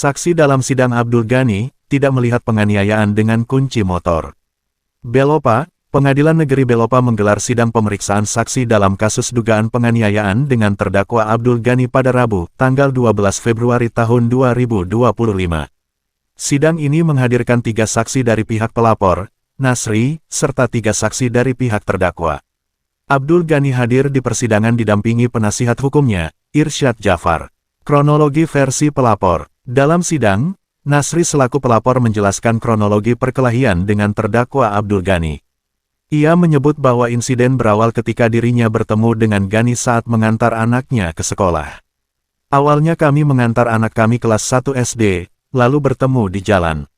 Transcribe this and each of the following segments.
Saksi dalam sidang Abdul Ghani tidak melihat penganiayaan dengan kunci motor. Belopa, Pengadilan Negeri Belopa menggelar sidang pemeriksaan saksi dalam kasus dugaan penganiayaan dengan terdakwa Abdul Ghani pada Rabu, tanggal 12 Februari tahun 2025. Sidang ini menghadirkan 3 saksi dari pihak pelapor, Nasri, serta 3 saksi dari pihak terdakwa. Abdul Ghani hadir di persidangan didampingi penasihat hukumnya, Irsyad Jafar. Kronologi versi pelapor. Dalam sidang, Nasri selaku pelapor menjelaskan kronologi perkelahian dengan terdakwa Abdul Ghani. Ia menyebut bahwa insiden berawal ketika dirinya bertemu dengan Ghani saat mengantar anaknya ke sekolah. Awalnya kami mengantar anak kami kelas 1 SD, lalu bertemu di jalan.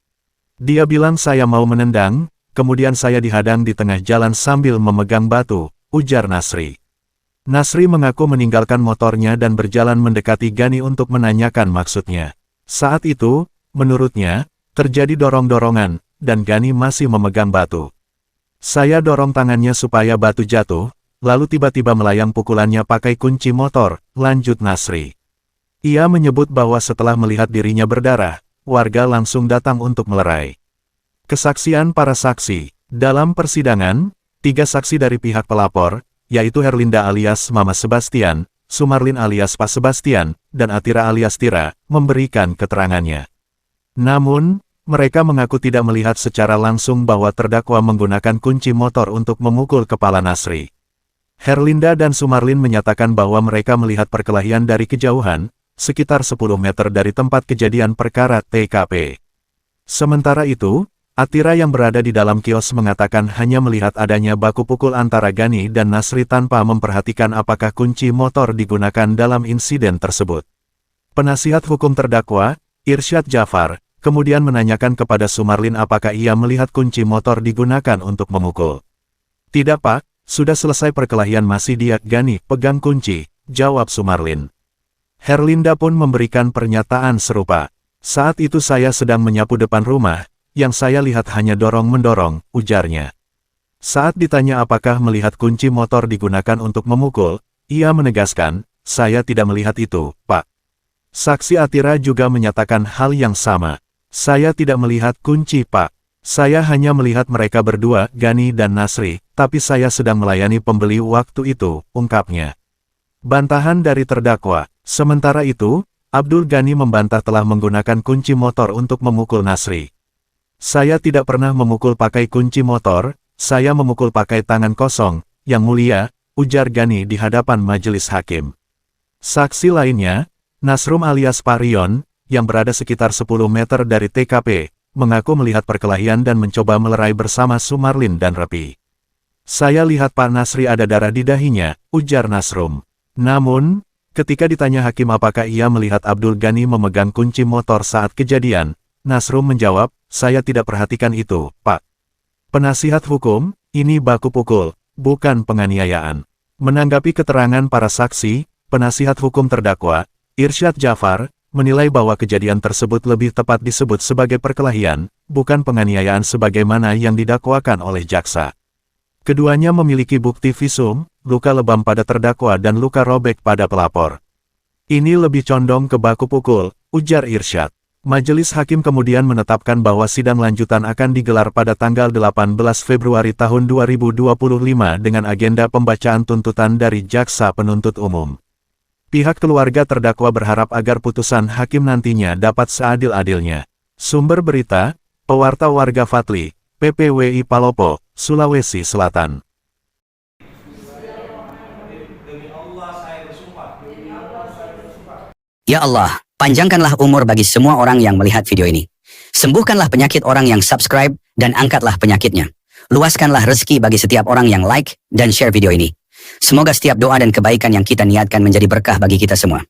Dia bilang saya mau menendang, kemudian saya dihadang di tengah jalan sambil memegang batu, ujar Nasri. Nasri mengaku meninggalkan motornya dan berjalan mendekati Ghani untuk menanyakan maksudnya. Saat itu, menurutnya, terjadi dorong-dorongan, dan Ghani masih memegang batu. Saya dorong tangannya supaya batu jatuh, lalu tiba-tiba melayang pukulannya pakai kunci motor, lanjut Nasri. Ia menyebut bahwa setelah melihat dirinya berdarah, warga langsung datang untuk melerai. Kesaksian para saksi. Dalam persidangan, 3 saksi dari pihak pelapor, yaitu Herlinda alias Mama Sebastian, Sumarlin alias Pak Sebastian, dan Atira alias Tira, memberikan keterangannya. Namun, mereka mengaku tidak melihat secara langsung bahwa terdakwa menggunakan kunci motor untuk memukul kepala Nasri. Herlinda dan Sumarlin menyatakan bahwa mereka melihat perkelahian dari kejauhan, sekitar 10 meter dari tempat kejadian perkara TKP. Sementara itu, Atira yang berada di dalam kios mengatakan hanya melihat adanya baku pukul antara Ghani dan Nasri tanpa memperhatikan apakah kunci motor digunakan dalam insiden tersebut. Penasihat hukum terdakwa, Irsyad Jafar, kemudian menanyakan kepada Sumarlin apakah ia melihat kunci motor digunakan untuk memukul. Tidak Pak, sudah selesai perkelahian masih dia Ghani pegang kunci, jawab Sumarlin. Herlinda pun memberikan pernyataan serupa. Saat itu saya sedang menyapu depan rumah, yang saya lihat hanya dorong-mendorong, ujarnya. Saat ditanya apakah melihat kunci motor digunakan untuk memukul, ia menegaskan, saya tidak melihat itu, Pak. Saksi Atira juga menyatakan hal yang sama. Saya tidak melihat kunci Pak. Saya hanya melihat mereka berdua, Ghani dan Nasri, tapi saya sedang melayani pembeli waktu itu, ungkapnya. Bantahan dari terdakwa. Sementara itu, Abdul Ghani membantah telah menggunakan kunci motor untuk memukul Nasri. Saya tidak pernah memukul pakai kunci motor, saya memukul pakai tangan kosong, Yang Mulia, ujar Ghani di hadapan majelis hakim. Saksi lainnya, Nasrum alias Parion, yang berada sekitar 10 meter dari TKP, mengaku melihat perkelahian dan mencoba melerai bersama Sumarlin dan Repi. Saya lihat Pak Nasri ada darah di dahinya, ujar Nasrum. Namun, ketika ditanya hakim apakah ia melihat Abdul Ghani memegang kunci motor saat kejadian, Nasrum menjawab, saya tidak perhatikan itu, Pak. Penasihat hukum, ini baku pukul, bukan penganiayaan. Menanggapi keterangan para saksi, penasihat hukum terdakwa, Irsyad Jafar, menilai bahwa kejadian tersebut lebih tepat disebut sebagai perkelahian, bukan penganiayaan sebagaimana yang didakwakan oleh jaksa. Keduanya memiliki bukti visum, luka lebam pada terdakwa dan luka robek pada pelapor. Ini lebih condong ke baku pukul, ujar Irsyad. Majelis hakim kemudian menetapkan bahwa sidang lanjutan akan digelar pada tanggal 18 Februari tahun 2025 dengan agenda pembacaan tuntutan dari jaksa penuntut umum. Pihak keluarga terdakwa berharap agar putusan hakim nantinya dapat seadil-adilnya. Sumber berita, pewarta warga Fatli, PPWI Palopo, Sulawesi Selatan. Ya Allah, panjangkanlah umur bagi semua orang yang melihat video ini. Sembuhkanlah penyakit orang yang subscribe dan angkatlah penyakitnya. Luaskanlah rezeki bagi setiap orang yang like dan share video ini. Semoga setiap doa dan kebaikan yang kita niatkan menjadi berkah bagi kita semua.